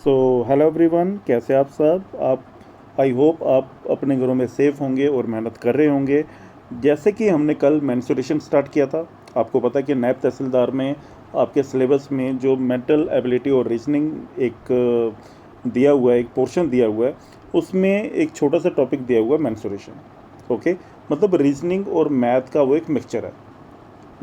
So hello everyone, कैसे आप सब। आप आई होप आप अपने घरों में सेफ़ होंगे और मेहनत कर रहे होंगे। जैसे कि हमने कल मेंसुरेशन स्टार्ट किया था, आपको पता है कि नायब तहसीलदार में आपके सिलेबस में जो मेंटल एबिलिटी और रीजनिंग एक दिया हुआ है, एक पोर्शन दिया हुआ है, उसमें एक छोटा सा टॉपिक दिया हुआ है मेंसुरेशन। ओके, मतलब रीजनिंग और मैथ का वो एक मिक्सचर है।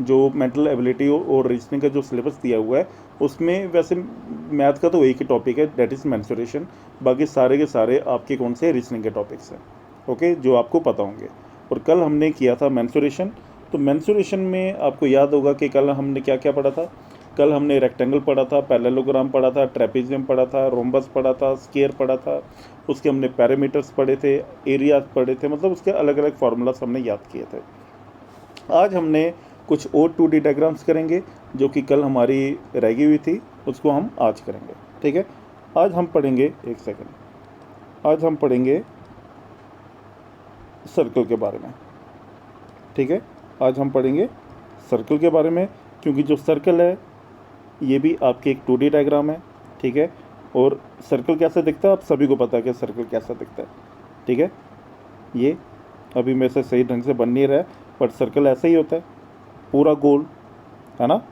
जो मेंटल एबिलिटी और रीजनिंग का जो सिलेबस दिया हुआ है उसमें वैसे मैथ का तो एक ही टॉपिक है, दैट इज़ मेंसुरेशन। बाकी सारे के सारे आपके कौन से रीजनिंग के टॉपिक्स हैं, ओके, जो आपको पता होंगे। और कल हमने किया था मेंसुरेशन। तो मेंसुरेशन में आपको याद होगा कि कल हमने क्या क्या पढ़ा था। कल हमने रेक्टेंगल पढ़ा था, पैरेललोग्राम पढ़ा था, ट्रेपेजियम पढ़ा था, रोम्बस पढ़ा था, स्क्वायर पढ़ा था। उसके हमने पैरामीटर्स पढ़े थे, एरियाज पढ़े थे, मतलब उसके अलग अलग फार्मूलाज हमने याद किए थे। आज हमने कुछ और 2D डायग्राम्स करेंगे जो कि कल हमारी रह गई हुई थी, उसको हम आज करेंगे। ठीक है, आज हम पढ़ेंगे, एक सेकंड, आज हम पढ़ेंगे सर्कल के बारे में। ठीक है, आज हम पढ़ेंगे सर्कल के बारे में, क्योंकि जो सर्कल है ये भी आपके एक 2D डायग्राम है। ठीक है, और सर्कल कैसा दिखता है आप सभी को पता है कि सर्कल कैसा दिखता है। ठीक है, ये अभी मेरे से सही ढंग से बन नहीं रहा है, बट सर्कल ऐसा ही होता है, पूरा गोल, है ना।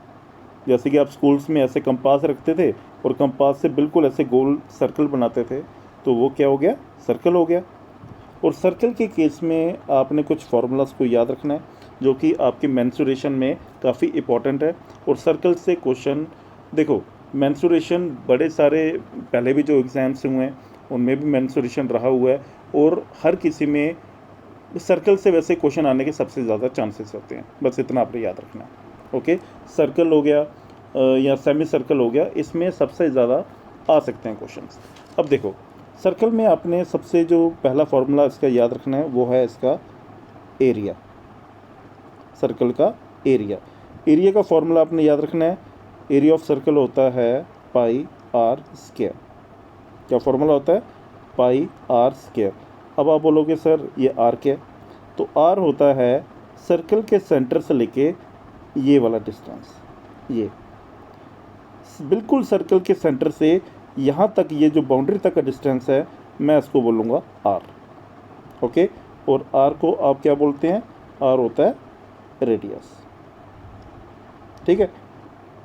जैसे कि आप स्कूल्स में ऐसे कंपास रखते थे और कंपास से बिल्कुल ऐसे गोल सर्कल बनाते थे, तो वो क्या हो गया, सर्कल हो गया। और सर्कल के केस में आपने कुछ फार्मूलाज को याद रखना है जो कि आपके मेंसुरेशन में काफ़ी इंपॉर्टेंट है। और सर्कल से क्वेश्चन देखो, मेंसुरेशन बड़े सारे पहले भी जो एग्ज़ाम्स हुए हैं उनमें भी मेंसुरेशन रहा हुआ है, और हर किसी में सर्कल से वैसे क्वेश्चन आने के सबसे ज़्यादा चांसेस होते हैं। बस इतना आपने याद रखना है। ओके, सर्कल हो गया या सेमी सर्कल हो गया, इसमें सबसे ज़्यादा आ सकते हैं क्वेश्चंस। अब देखो, सर्कल में आपने सबसे जो पहला फार्मूला इसका याद रखना है वो है इसका एरिया। सर्कल का एरिया, एरिया का फार्मूला आपने याद रखना है। एरिया ऑफ सर्कल होता है पाई आर स्क्वायर। क्या फार्मूला होता है, पाई आर स्क्वायर। अब आप बोलोगे सर ये आर क्या है, तो आर होता है सर्कल के सेंटर से लेके ये वाला डिस्टेंस, ये बिल्कुल सर्कल के सेंटर से यहाँ तक ये जो बाउंड्री तक का डिस्टेंस है, मैं इसको बोलूँगा आर। ओके, और आर को आप क्या बोलते हैं, आर होता है रेडियस। ठीक है,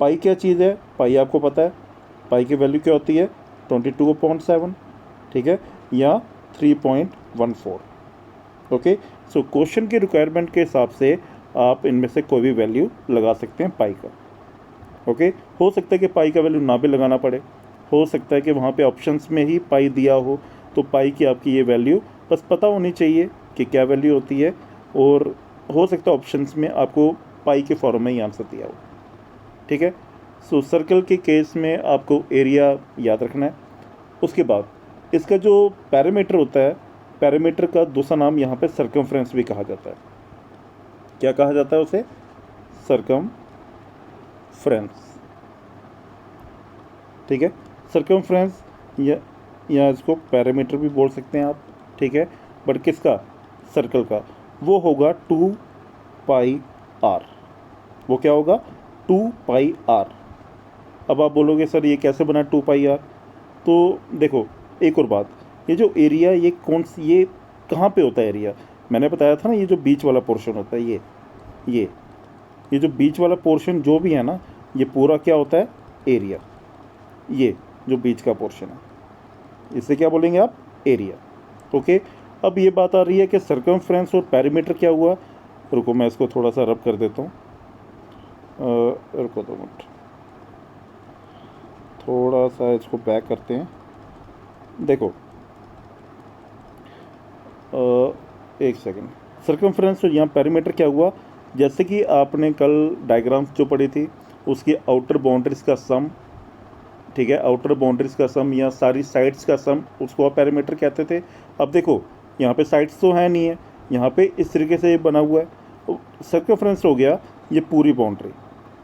पाई क्या चीज़ है, पाई आपको पता है, पाई की वैल्यू क्या होती है 22/7। ठीक है, या 3.14। ओके, सो क्वेश्चन के रिक्वायरमेंट के हिसाब से आप इनमें से कोई भी वैल्यू लगा सकते हैं पाई का। ओके, हो सकता है कि पाई का वैल्यू ना भी लगाना पड़े, हो सकता है कि वहाँ पे ऑप्शंस में ही पाई दिया हो, तो पाई की आपकी ये वैल्यू बस पता होनी चाहिए कि क्या वैल्यू होती है, और हो सकता है ऑप्शंस में आपको पाई के फॉर्म में ही आंसर दिया हो। ठीक है, सो सर्कल के केस में आपको एरिया याद रखना है। उसके बाद इसका जो पैरामीटर होता है, पैरामीटर का दूसरा नाम यहाँ पे सर्कमफ्रेंस भी कहा जाता है। क्या कहा जाता है उसे, सर्कमफ्रेंस। ठीक है, सर्कमफ्रेंस या इसको पैरामीटर भी बोल सकते हैं आप। ठीक है, बट किसका, सर्कल का, वो होगा 2 पाई आर। वो क्या होगा, 2 पाई आर। अब आप बोलोगे सर ये कैसे बना 2 पाई आर, तो देखो एक और बात, ये जो एरिया ये कौन सी, ये कहाँ पे होता है एरिया, मैंने बताया था ना, ये जो बीच वाला पोर्शन होता है, ये जो बीच वाला पोर्शन जो भी है ना, ये पूरा क्या होता है एरिया। ये जो बीच का पोर्शन है इसे क्या बोलेंगे आप, एरिया। ओके, अब ये बात आ रही है कि सर्कमफ्रेंस और पैरामीटर क्या हुआ। रुको मैं इसको थोड़ा सा रब कर देता हूँ, रुको 2 मिनट, थोड़ा सा इसको बैक करते हैं। देखो एक सेकंड, सर्कमफ्रेंस और यहाँ पैरामीटर क्या हुआ, जैसे कि आपने कल डायग्राम्स जो पढ़ी थी उसकी आउटर बाउंड्रीज का सम। ठीक है, आउटर बाउंड्रीज का सम या सारी साइड्स का सम, उसको आप पैरामीटर कहते थे। अब देखो यहाँ पे साइड्स तो है नहीं है, यहाँ पे इस तरीके से ये बना हुआ है। सर्कमफ्रेंस हो गया ये पूरी बाउंड्री,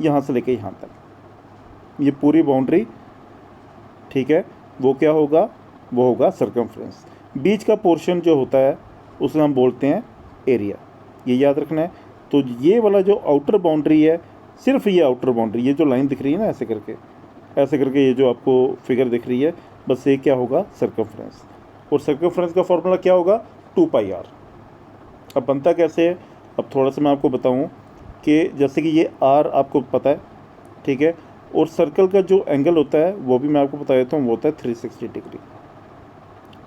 यहाँ से लेके यहाँ तक, ये पूरी बाउंड्री। ठीक है, वो क्या होगा, वो होगा सर्कमफ्रेंस। बीच का पोर्शन जो होता है उसे हम बोलते हैं एरिया, ये याद रखना है। तो ये वाला जो आउटर बाउंड्री है, सिर्फ ये आउटर बाउंड्री, ये जो लाइन दिख रही है ना ऐसे करके, ऐसे करके ये जो आपको फिगर दिख रही है, बस ये क्या होगा, सर्कमफ्रेंस। और सर्कमफ्रेंस का फॉर्मूला क्या होगा, 2πr। अब बनता कैसे है, अब थोड़ा सा मैं आपको बताऊं कि जैसे कि ये r आपको पता है, ठीक है, और सर्कल का जो एंगल होता है वो भी मैं आपको बता देता हूँ, वो होता है 360 डिग्री,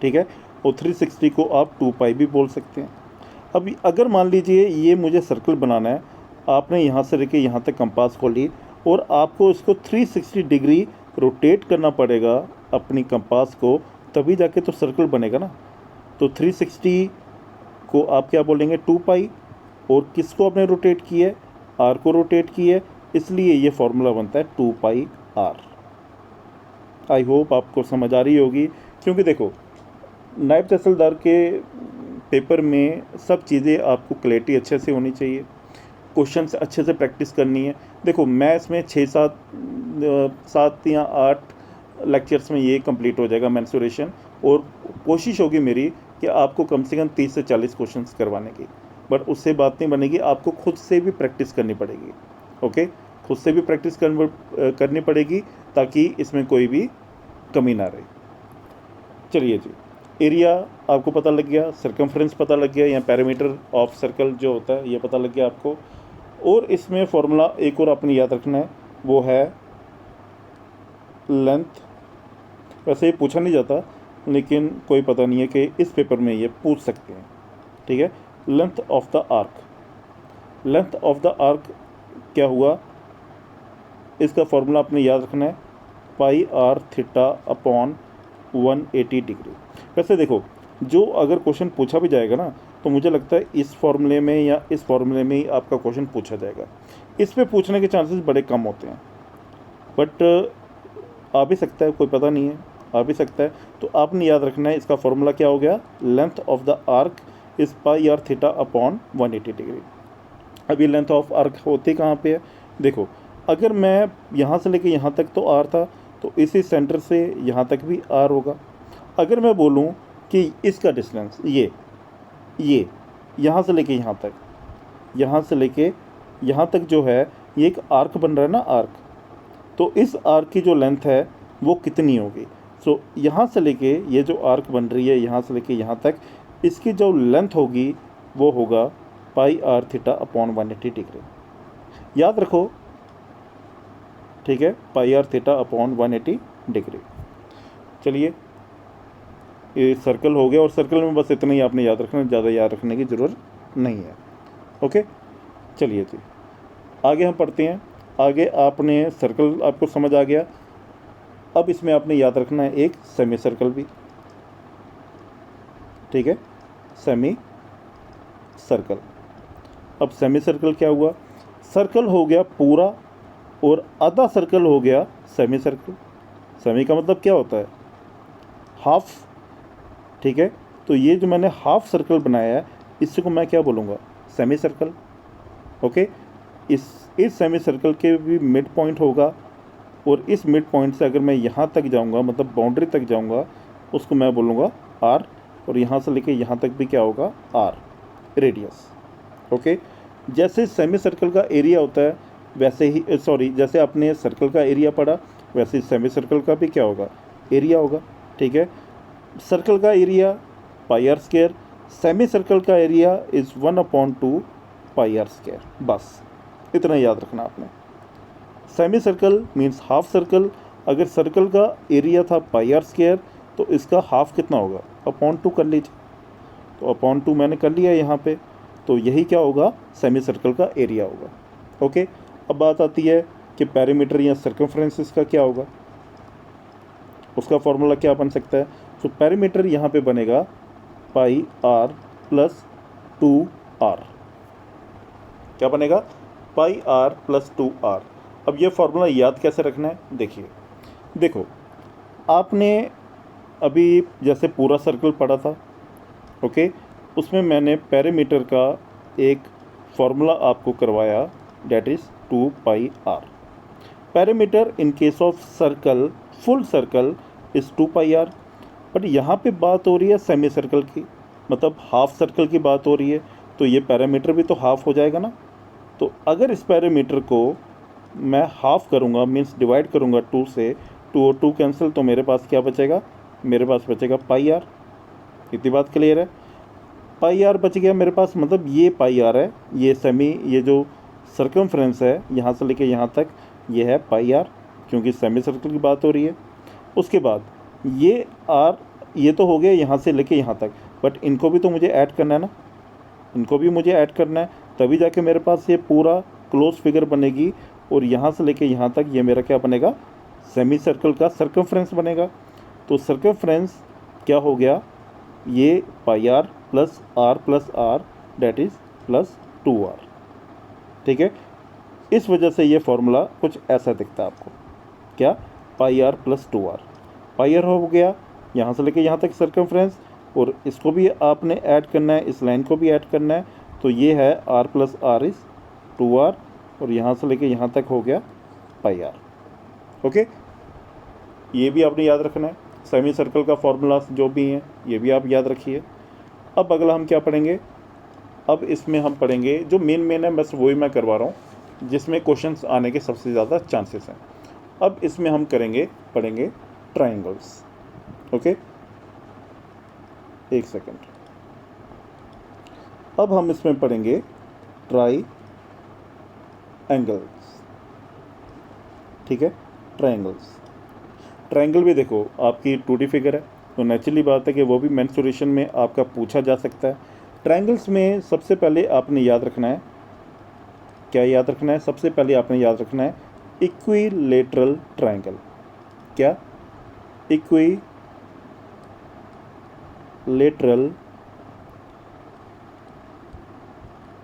ठीक है। और 360 को आप 2π भी बोल सकते हैं। अब अगर मान लीजिए ये मुझे सर्कल बनाना है, आपने यहाँ से लेके यहाँ तक कंपास खोली और आपको इसको 360 डिग्री रोटेट करना पड़ेगा अपनी कंपास को, तभी जाके तो सर्कल बनेगा ना। तो 360 को आप क्या बोलेंगे, 2π, और किसको आपने रोटेट किया है, r को रोटेट किया है, इसलिए ये फॉर्मूला बनता है 2πr। आई होप आपको समझ आ रही होगी, क्योंकि देखो नायब तहसीलदार के पेपर में सब चीज़ें आपको क्लैरिटी अच्छे से होनी चाहिए, क्वेश्चन अच्छे से प्रैक्टिस करनी है। देखो मैथ्स में 7 या 8 लेक्चर्स में ये कंप्लीट हो जाएगा मेंसुरेशन, और कोशिश होगी मेरी कि आपको कम से कम 30 से 40 क्वेश्चंस करवाने की, बट उससे बात नहीं बनेगी, आपको खुद से भी प्रैक्टिस करनी पड़ेगी। ओके, खुद से भी प्रैक्टिस करनी पड़ेगी ताकि इसमें कोई भी कमी ना रहे। चलिए जी, एरिया आपको पता लग गया, सर्कमफ्रेंस पता लग गया, या पैरामीटर ऑफ सर्कल जो होता है ये पता लग गया आपको। और इसमें फॉर्मूला एक और आपने याद रखना है, वो है लेंथ। वैसे ये पूछा नहीं जाता, लेकिन कोई पता नहीं है कि इस पेपर में ये पूछ सकते हैं, ठीक है। Length of the arc, length of the arc क्या हुआ, इसका फॉर्मूला आपने याद रखना है, πr थीटा अपॉन 180 डिग्री। वैसे देखो, जो अगर क्वेश्चन पूछा भी जाएगा ना, तो मुझे लगता है इस फॉर्मूले में या इस फॉर्मूले में ही आपका क्वेश्चन पूछा जाएगा। इस पे पूछने के चांसेस बड़े कम होते हैं, बट आ भी सकता है, कोई पता नहीं है, आ भी सकता है। तो आपने याद रखना है, इसका फॉर्मूला क्या हो गया, length of the arc is πr theta upon 180 degree. अब ये लेंथ ऑफ आर्क होती कहाँ पे है, देखो अगर मैं यहाँ से लेके यहाँ तक तो r था, तो इसी सेंटर से यहाँ तक भी r होगा। अगर मैं बोलूँ कि इसका डिस्टेंस ये यहाँ से लेके यहाँ तक, यहाँ से लेके यहाँ तक जो है, ये एक आर्क बन रहा है ना, आर्क, तो इस आर्क की जो लेंथ है वो कितनी होगी। सो यहाँ से लेके ये जो आर्क बन रही है, यहाँ से लेके यहाँ तक, इसकी जो लेंथ होगी वो होगा πr थीटा अपॉन 180 डिग्री। याद रखो, ठीक है, πr थीटा अपॉन 180 डिग्री। चलिए, ये सर्कल हो गया, और सर्कल में बस इतना ही आपने याद रखना, ज़्यादा याद रखने की ज़रूरत नहीं है। ओके, चलिए जी, आगे हम पढ़ते हैं। आगे आपने सर्कल आपको समझ आ गया, अब इसमें आपने याद रखना है एक सेमी सर्कल भी, ठीक है, सेमी सर्कल। अब सेमी सर्कल क्या हुआ, सर्कल हो गया पूरा और आधा सर्कल हो गया सेमी सर्कल। सेमी का मतलब क्या होता है, हाफ, ठीक है। तो ये जो मैंने हाफ सर्कल बनाया है, इससे को मैं क्या बोलूँगा, सेमी सर्कल। ओके, इस सेमी सर्कल के भी मिड पॉइंट होगा, और इस मिड पॉइंट से अगर मैं यहाँ तक जाऊँगा, मतलब बाउंड्री तक जाऊँगा, उसको मैं बोलूँगा आर, और यहाँ से लेके यहाँ तक भी क्या होगा, आर, रेडियस। ओके, जैसे सेमी सर्कल का एरिया होता है वैसे ही, जैसे आपने सर्कल का एरिया पढ़ा, वैसे सेमी सर्कल का भी क्या होगा, एरिया होगा, ठीक है। सर्कल का area πr square, semi circle का एरिया इज़ 1/2 πr स्क्वायर, बस इतना याद रखना आपने। Semi circle means half circle. अगर सर्कल का एरिया था πr स्क्वायर, तो इसका हाफ कितना होगा, अपॉन 2 कर लीजिए, तो अपॉन 2 मैंने कर लिया यहाँ पे, तो यही क्या होगा, सेमी सर्कल का एरिया होगा। ओके, अब बात आती है कि पैरामीटर या सर्कमफ्रेंस का क्या होगा, उसका फॉर्मूला क्या बन सकता है। तो पैरामीटर यहाँ पे बनेगा πr प्लस 2r, क्या बनेगा, πr प्लस 2r। अब ये फॉर्मूला याद कैसे रखना है, देखिए, देखो आपने अभी जैसे पूरा सर्कल पढ़ा था, ओके, उसमें मैंने पैरामीटर का एक फॉर्मूला आपको करवाया, that is 2πr। Parameter in case of circle, full circle is 2πr। But यहाँ पे बात हो रही है सेमी सर्कल की, मतलब हाफ सर्कल की बात हो रही है, तो ये पैरामीटर भी तो हाफ हो जाएगा ना। तो अगर इस पैरामीटर को मैं हाफ करूँगा, मीन्स डिवाइड करूँगा 2 से, 2 और 2 कैंसिल, तो मेरे पास क्या बचेगा, मेरे पास बचेगा पाई आर। इतनी बात क्लियर है। पाई आर बच गया मेरे पास, मतलब ये पाई आर है, ये सेमी, ये जो सर्कमफ्रेंस है यहाँ से लेके यहाँ तक, ये है पाई आर, क्योंकि सेमी सर्कल की बात हो रही है। उसके बाद ये आर, ये तो हो गया यहाँ से लेके यहाँ तक, बट इनको भी तो मुझे ऐड करना है ना, इनको भी मुझे ऐड करना है, तभी जाके मेरे पास ये पूरा क्लोज फिगर बनेगी। और यहाँ से लेके यहाँ तक ये मेरा क्या बनेगा, सेमी सर्कल का सर्कमफ्रेंस बनेगा। तो सर्कमफ्रेंस क्या हो गया, ये pi r plus r that is plus 2r। ठीक है, इस वजह से ये फॉर्मूला कुछ ऐसा दिखता है आपको, क्या, pi r plus 2r। Pi r हो गया यहाँ से लेके यहाँ तक सर्कमफ्रेंस, और इसको भी आपने ऐड करना है, इस लाइन को भी ऐड करना है, तो ये है r plus are is 2r, और यहाँ से लेके यहाँ तक हो गया पाई आर। ओके, ये भी आपने याद रखना है। सेमी सर्कल का फॉर्मूला जो भी हैं ये भी आप याद रखिए। अब अगला हम क्या पढ़ेंगे, अब इसमें हम पढ़ेंगे जो मेन है, बस वही मैं करवा रहा हूँ, जिसमें क्वेश्चंस आने के सबसे ज़्यादा चांसेस हैं। अब इसमें हम पढ़ेंगे ट्राइंगल्स। ओके, एक सेकंड। अब हम इसमें पढ़ेंगे ट्राई एंगल्स। ठीक है, ट्राइंगल्स। ट्राइंगल भी देखो आपकी 2D फिगर है, तो नेचुरली बात है कि वो भी मेंसुरेशन में आपका पूछा जा सकता है। ट्राइंगल्स में सबसे पहले आपने याद रखना है, क्या याद रखना है, सबसे पहले आपने याद रखना है इक्विलेटरल ट्राइंगल। क्या, इक्विलेटरल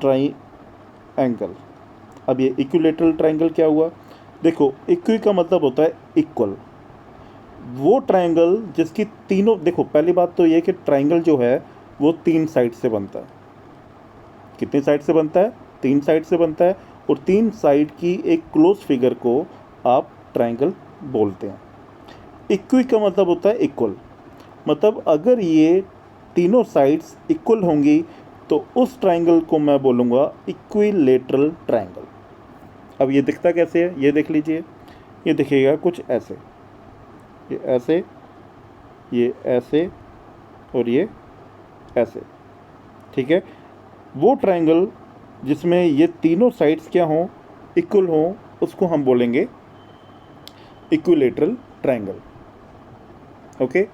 ट्राइंगल। अब ये इक्विलेटरल ट्राइंगल क्या हुआ, देखो इक्वी का मतलब होता है इक्वल, वो ट्राइंगल जिसकी तीनों, देखो पहली बात तो ये कि ट्राइंगल जो है वो 3 साइड से बनता है। कितनी साइड से बनता है, 3 साइड से बनता है, और 3 साइड की एक क्लोज फिगर को आप ट्राइंगल बोलते हैं। इक्वी का मतलब होता है इक्वल, मतलब अगर ये तीनों साइड्स इक्वल होंगी तो उस ट्राइंगल को मैं बोलूँगा इक्विलेटरल ट्राइंगल। अब ये दिखता कैसे है, ये देख लीजिए, ये दिखेगा कुछ ऐसे, ये ऐसे, ये ऐसे, और ये ऐसे। ठीक है, वो ट्राइंगल जिसमें ये तीनों साइड्स क्या हों, इक्वल हों, उसको हम बोलेंगे इक्विलेटरल ट्राइंगल। ओके,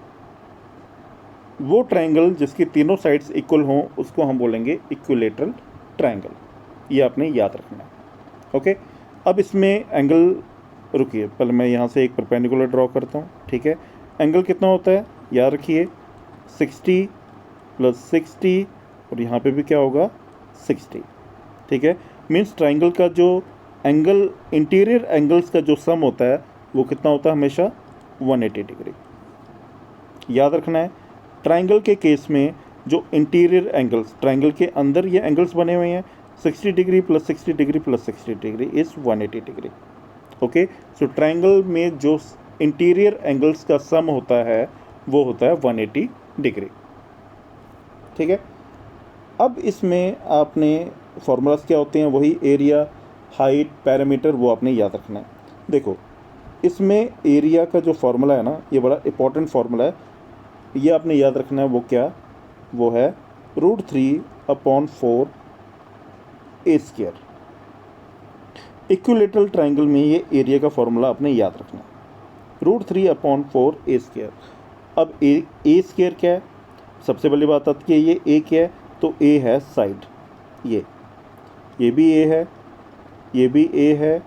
वो ट्राइंगल जिसकी तीनों साइड्स इक्वल हों उसको हम बोलेंगे इक्विलेटरल ट्राइंगल। ये आपने याद रखना है। ओके, अब इसमें एंगल, रुकिए पहले मैं यहाँ से एक परपेंडिकुलर ड्रॉ करता हूँ। ठीक है, एंगल कितना होता है, याद रखिए 60 + 60, और यहाँ पे भी क्या होगा 60। ठीक है, मीन्स ट्राइंगल का जो एंगल, इंटीरियर एंगल्स का जो सम होता है वो कितना होता है, हमेशा 180 डिग्री। याद रखना है, ट्राइंगल के केस में जो इंटीरियर एंगल्स, ट्राइंगल के अंदर ये एंगल्स बने हुए हैं, 60 degree + 60 degree + 60 degree is 180 degree. Okay, so triangle में जो इंटीरियर एंगल्स का सम होता है वो होता है 180 डिग्री। ठीक है, अब इसमें आपने फॉर्मूलाज क्या होते हैं, वही एरिया, हाइट, पैरामीटर, वो आपने याद रखना है। देखो इसमें एरिया का जो फार्मूला है ना, ये बड़ा इंपॉर्टेंट फार्मूला है, ये आपने याद रखना है। वो क्या, वो है √3/4 A²। इक्विलेटरल ट्राइंगल में ये एरिया का फार्मूला आपने याद रखना है, √3/4 A²। अब A² क्या है, सबसे पहली बात आती है ये A क्या है, तो A है साइड, ये भी A है, ये भी A है,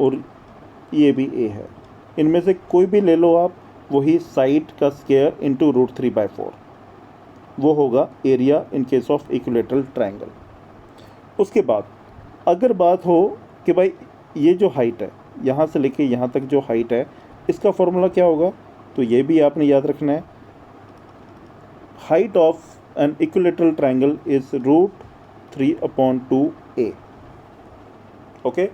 और ये भी A है। इनमें से कोई भी ले लो आप, वही साइड का स्क्वायर इंटू √3/4, वो होगा area in case of equilateral triangle. उसके बाद अगर बात हो कि भाई ये जो हाइट है, यहाँ से लेके यहाँ तक जो हाइट है, इसका फॉर्मूला क्या होगा, तो ये भी आपने याद रखना है। Height of an equilateral triangle is √3/2A। Okay,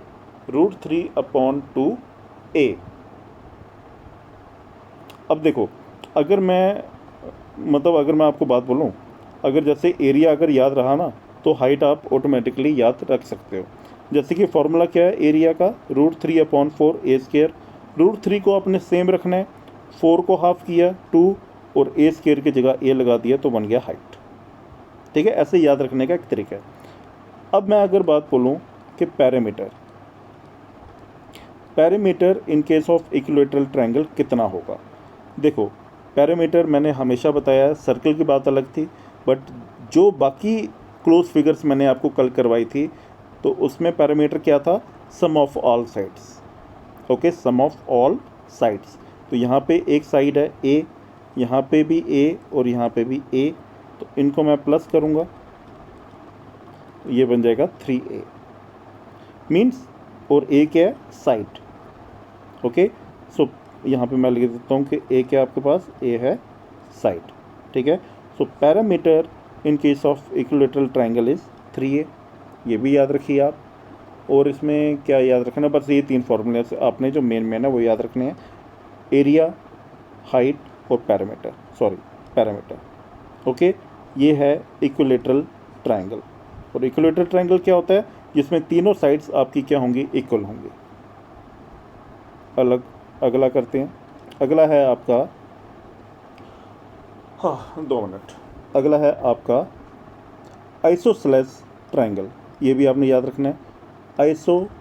√3/2A। अब देखो, अगर मैं आपको बात बोलूँ, अगर जैसे एरिया अगर याद रहा ना, तो हाइट आप ऑटोमेटिकली याद रख सकते हो। जैसे कि फॉर्मूला क्या है एरिया का, √3/4 a²। √3 को आपने सेम रखना है, 4 को हाफ किया 2 और a² की जगह a लगा दिया तो बन गया हाइट। ठीक है, ऐसे याद रखने का एक तरीका है। अब मैं अगर बात बोलूँ कि parameter in case of equilateral triangle कितना होगा। देखो पैरामीटर मैंने हमेशा बताया, सर्कल की बात अलग थी, बट जो बाकी क्लोज फिगर्स मैंने आपको कल करवाई थी तो उसमें पैरामीटर क्या था, sum of all sides. Okay, sum of all sides. तो यहाँ पे एक साइड है ए, यहाँ पे भी ए और यहाँ पे भी ए, तो इनको मैं प्लस करूँगा, ये बन जाएगा 3a मीन्स, और ए क्या है साइड। ओके, सो यहाँ पे मैं लिख देता हूँ कि ए क्या आपके पास, ए है साइड। ठीक है, सो parameter in case of equilateral triangle is 3a, ये भी याद रखिए आप। और इसमें क्या याद रखना, बस ये 3 फॉर्मूले आपने जो मेन है वो याद रखने हैं, एरिया, हाइट और पैरामीटर। ओके, ये है इक्विलेटरल ट्रायंगल। और इक्विलेटरल ट्रायंगल क्या होता है, जिसमें तीनों साइड्स आपकी क्या होंगी, इक्वल होंगी। अगला करते हैं, अगला है आपका, हाँ 2 मिनट, अगला है आपका आइसोसेलेस ट्रायंगल। ये भी आपने याद रखना है, आइसोसेलेस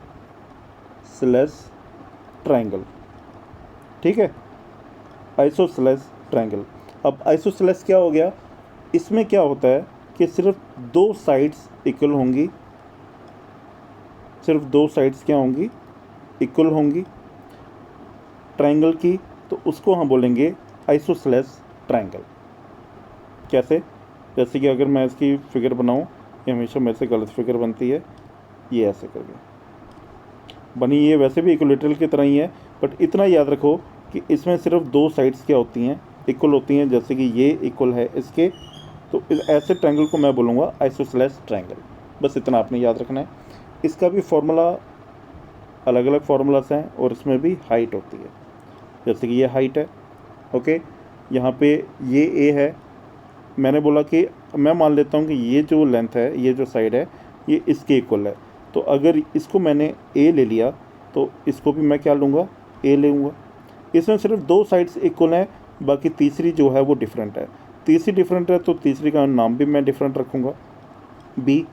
ट्रायंगल। ठीक है, आइसोसेलेस ट्रायंगल। अब आइसोसेलेस क्या हो गया, इसमें क्या होता है कि सिर्फ 2 साइड्स इक्वल होंगी, सिर्फ 2 साइड्स क्या होंगी, इक्वल होंगी ट्रायंगल की, तो उसको हम बोलेंगे आइसोसेलेस ट्रायंगल। कैसे, जैसे कि अगर मैं इसकी फिगर बनाऊं, ये हमेशा मेरे से गलत फिगर बनती है, ये ऐसे करके बनी, ये वैसे भी इक्विलेटरल की तरह ही है, बट इतना याद रखो कि इसमें सिर्फ 2 साइड्स क्या होती हैं, इक्वल होती हैं। जैसे कि ये इक्वल है इसके, तो ऐसे ट्रायंगल को मैं बोलूँगा आइसोसेलेस ट्रायंगल। बस इतना आपने याद रखना है। इसका भी फॉर्मूला अलग अलग फार्मूलास हैं और इसमें भी हाइट होती है। जैसे कि ये हाइट है, ओके, यहाँ पे ये ए है, मैंने बोला कि मैं मान लेता हूँ कि ये जो लेंथ है, ये जो साइड है, ये इसके इक्वल है। तो अगर इसको मैंने ए ले लिया तो इसको भी मैं क्या लूँगा, ए लूँगा। इसमें सिर्फ 2 साइड्स इक्वल हैं, बाकी तीसरी जो है वो डिफरेंट है। तीसरी डिफरेंट है तो तीसरी का नाम भी मैं डिफरेंट रखूँगा, बी।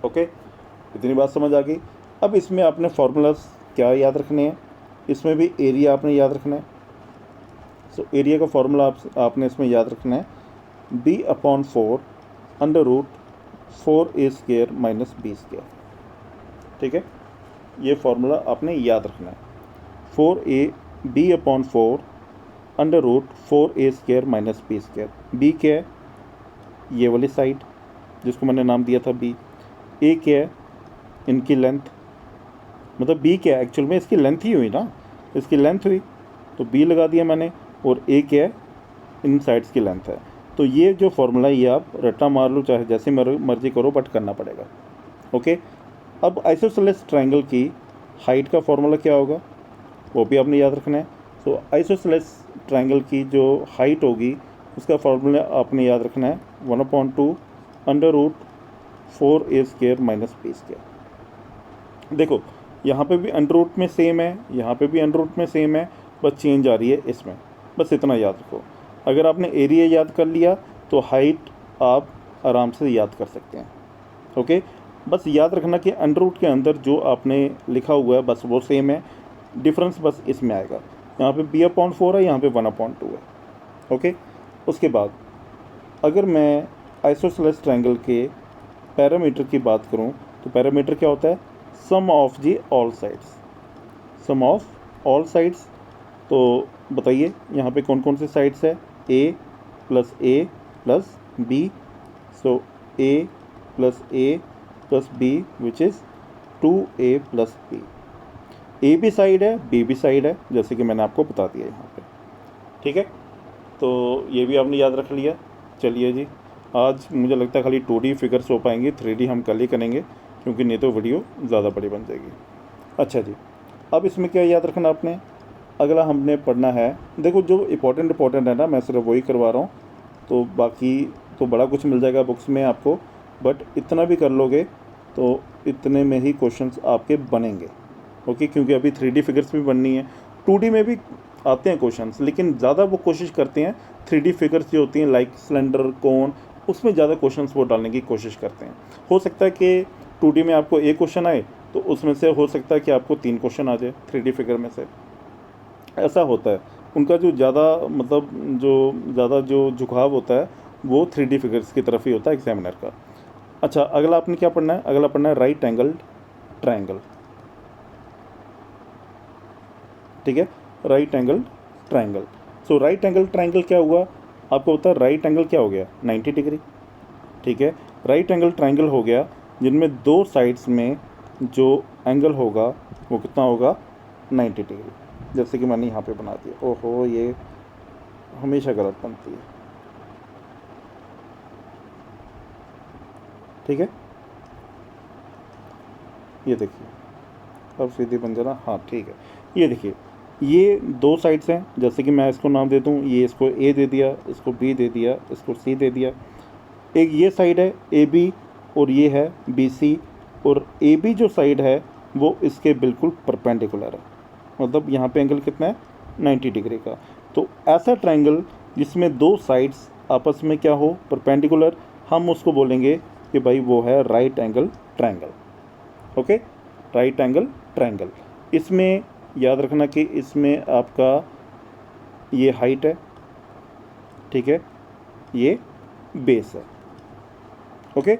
ओके, इतनी बात समझ आ गई। अब इसमें आपने फार्मूलास क्या याद रखने हैं, इसमें भी एरिया आपने याद रखना है। सो एरिया का फार्मूला आपने इसमें याद रखना है, b/4 √4a² - b²। ठीक है, ये फार्मूला आपने याद रखना है, b/4 √4a² - b²। b क्या है, ये वाली साइड जिसको मैंने नाम दिया था b। a क्या है, इनकी लेंथ, मतलब b क्या है, एक्चुअल में इसकी लेंथ ही हुई ना, इसकी लेंथ हुई तो b लगा दिया मैंने, और a क्या है, इन साइड्स की लेंथ है। तो ये जो फार्मूला, ये आप रट्टा मार लो चाहे जैसे मर्जी करो, बट करना पड़ेगा। ओके, अब आइसोसेलेस ट्रायंगल की हाइट का फार्मूला क्या होगा, वो भी आपने याद रखना है। तो आइसोसेलेस ट्रायंगल की जो हाइट होगी उसका फार्मूला आपने याद रखना है, 1/2 √4a² - b²। देखो यहाँ पे भी अंडर रूट में सेम है, यहाँ पे भी अंडर रूट में सेम है, बस चेंज आ रही है इसमें, बस इतना याद रखो। अगर आपने एरिया याद कर लिया तो हाइट आप आराम से याद कर सकते हैं। ओके, बस याद रखना कि अंडर रूट के अंदर जो आपने लिखा हुआ है बस वो सेम है, डिफरेंस बस इसमें आएगा। यहाँ पे b/4 है, यहाँ पे 1/2 है। ओके, उसके बाद अगर मैं आइसोसेलेस ट्रायंगल के पैरामीटर की बात करूँ तो पैरामीटर क्या होता है, sum of G all sides, sum of all sides. तो बताइए यहाँ पे कौन कौन से साइड्स है, a + a + b। So a + a + b which is 2a + b। a भी साइड है, b भी साइड है, जैसे कि मैंने आपको बता दिया यहाँ पे। ठीक है, तो ये भी आपने याद रख लिया। चलिए जी, आज मुझे लगता है खाली 2D फिगर्स हो पाएंगे, 3D हम कल ही करेंगे क्योंकि नहीं तो वीडियो ज़्यादा बड़ी बन जाएगी। अच्छा जी, अब इसमें क्या याद रखना आपने, अगला हमने पढ़ना है, देखो जो इम्पोर्टेंट है ना मैं सिर्फ वही करवा रहा हूँ, तो बाकी तो बड़ा कुछ मिल जाएगा बुक्स में आपको, बट इतना भी कर लोगे तो इतने में ही क्वेश्चंस आपके बनेंगे। ओके, क्योंकि अभी 3D फिगर्स भी बननी है, 2D में भी आते हैं क्वेश्चंस, लेकिन ज़्यादा वो कोशिश करते हैं 3D फिगर्स जो होती हैं लाइक सिलेंडर, कोन, उसमें ज़्यादा क्वेश्चंस वो डालने की कोशिश करते हैं। हो सकता है कि 2D में आपको एक क्वेश्चन आए तो उसमें से हो सकता है कि आपको 3 क्वेश्चन आ जाए 3D फिगर में से, ऐसा होता है। उनका जो ज़्यादा मतलब जो ज़्यादा जो झुकाव होता है वो 3D फिगर्स की तरफ ही होता है एग्जामिनर का। अच्छा, अगला आपने क्या पढ़ना है? अगला पढ़ना है राइट एंगल ट्रायंगल। ठीक है, राइट एंगल ट्रायंगल। सो राइट एंगल ट्रायंगल क्या हुआ? आपको पता है राइट एंगल क्या हो गया? 90 डिग्री। ठीक है, राइट एंगल ट्रायंगल हो गया जिनमें दो साइड्स में जो एंगल होगा वो कितना होगा? 90 डिग्री। जैसे कि मैंने यहाँ पे बना दिया। ओहो, ये हमेशा गलत बनती है। ठीक है, ये देखिए, अब सीधी बन जाना। हाँ ठीक है, ये देखिए, ये दो साइड्स हैं। जैसे कि मैं इसको नाम दे दूँ, ये इसको ए दे दिया, इसको बी दे दिया, इसको सी दे दिया। एक ये साइड है ए बी और ये है बी सी, और ए बी जो साइड है वो इसके बिल्कुल परपेंडिकुलर है। मतलब यहाँ पे एंगल कितना है? 90 डिग्री का। तो ऐसा ट्रायंगल जिसमें दो साइड्स आपस में क्या हो? परपेंडिकुलर, हम उसको बोलेंगे कि भाई वो है right angle triangle. Okay, right angle triangle. इसमें याद रखना कि इसमें आपका ये हाइट है, ठीक है, ये बेस है। ओके,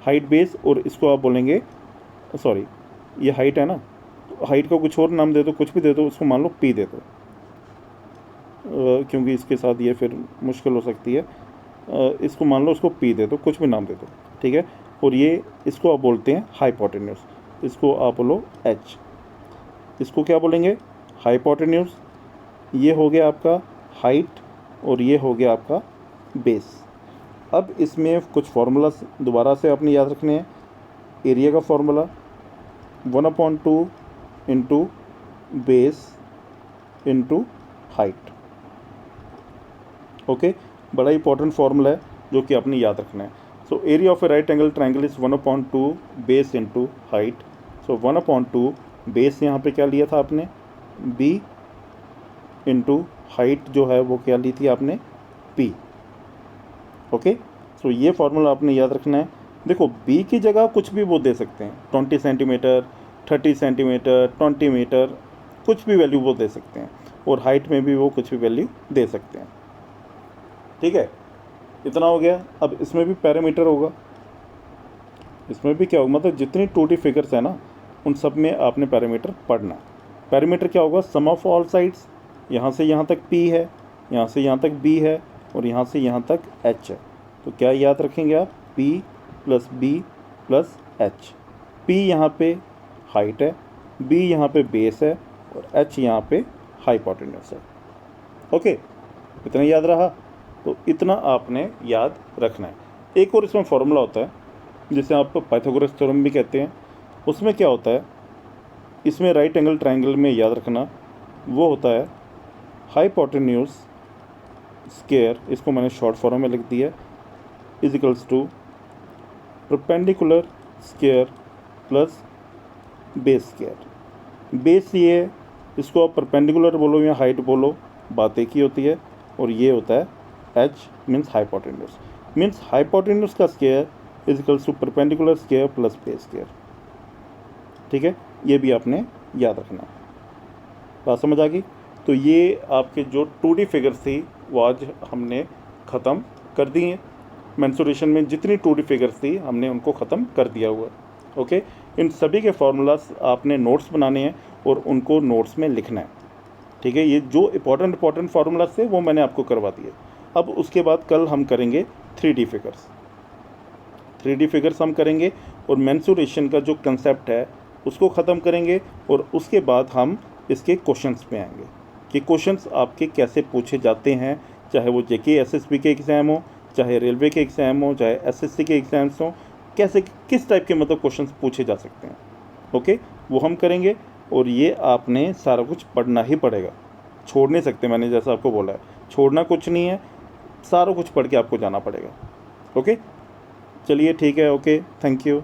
हाइट बेस, और इसको आप बोलेंगे, सॉरी ये हाइट है ना, तो हाइट का कुछ और नाम दे दो, कुछ भी दे दो, उसको मान लो पी दे दो, क्योंकि इसके साथ ये फिर मुश्किल हो सकती है। इसको मान लो, उसको पी दे दो, कुछ भी नाम दे दो, ठीक है। और ये इसको आप बोलते हैं हाइपोटेन्यूज, इसको आप बोलो एच। इसको क्या बोलेंगे? हाइपोटेन्यूज। ये हो गया आपका हाइट और ये हो गया आपका बेस। अब इसमें कुछ फार्मूला दोबारा से आपने याद रखने हैं। एरिया का formula 1/2 into base into height. Okay, बड़ा इंपॉर्टेंट फार्मूला है जो कि आपने याद रखना है। So area of A right angle triangle is 1/2 base into height. So 1/2 base यहाँ पे क्या लिया था आपने? बी, इंटू हाइट जो है वो क्या ली थी आपने? पी। ओके, सो ये फार्मूला आपने याद रखना है। देखो, बी की जगह कुछ भी वो दे सकते हैं, 20 सेंटीमीटर, 30 सेंटीमीटर, 20 मीटर, कुछ भी वैल्यू वो दे सकते हैं, और हाइट में भी वो कुछ भी वैल्यू दे सकते हैं। ठीक है, इतना हो गया। अब इसमें भी पैरामीटर होगा, इसमें भी क्या होगा, मतलब जितनी 2D फिगर्स है ना उन सब में आपने पैरामीटर पढ़ना। पैरामीटर क्या होगा? सम ऑफ ऑल साइड्स। यहाँ से यहाँ तक P है, यहाँ से यहाँ तक B है, और यहाँ से यहाँ तक H है। तो क्या याद रखेंगे आप? P plus B plus H। P यहाँ पे हाइट है, B यहाँ पे बेस है, और H यहाँ पे हाइपोटेन्यूज है। ओके, इतना याद रहा? तो इतना आपने याद रखना है। एक और इसमें फॉर्मूला होता है जिसे आप पाइथागोरस थ्योरम भी कहते हैं। उसमें क्या होता है, इसमें राइट एंगल ट्रायंगल में याद रखना वो होता है हाइपोटेन्यूज स्क्वायर, इसको मैंने शॉर्ट फॉर्म में लिख दिया, is equals to perpendicular square plus base square. Base ये है, इसको आप परपेंडिकुलर बोलो या हाइट बोलो, बात एक ही होती है। और ये होता है H, means hypotenuse. Means hypotenuse का square is equals to perpendicular square plus base square. ठीक है, ये भी आपने याद रखना। बात समझ आ गई? तो ये आपके जो 2D फिगर्स थी वो आज हमने ख़त्म कर दी हैं। मेंसुरेशन में जितनी 2D फिगर्स थी हमने उनको ख़त्म कर दिया हुआ। ओके, इन सभी के फार्मूलास आपने नोट्स बनाने हैं और उनको नोट्स में लिखना है। ठीक है, ये जो इंपॉर्टेंट फार्मूलास थे वो मैंने आपको करवा दिए। अब उसके बाद कल हम करेंगे 3D फिगर्स। 3D फिगर्स हम करेंगे और मेंसुरेशन का जो कंसेप्ट है उसको ख़त्म करेंगे, और उसके बाद हम इसके क्वेश्चंस पे आएंगे कि क्वेश्चंस आपके कैसे पूछे जाते हैं, चाहे वो JK SSB के एग्ज़ाम हो, चाहे रेलवे के एग्ज़ाम हो, चाहे SSC के एग्ज़ाम्स हों, कैसे किस टाइप के मतलब क्वेश्चंस पूछे जा सकते हैं। ओके, वो हम करेंगे, और ये आपने सारा कुछ पढ़ना ही पड़ेगा, छोड़ नहीं सकते। मैंने जैसा आपको बोला है, छोड़ना कुछ नहीं है, सारा कुछ पढ़ के आपको जाना पड़ेगा। ओके, चलिए ठीक है, ओके, थैंक यू।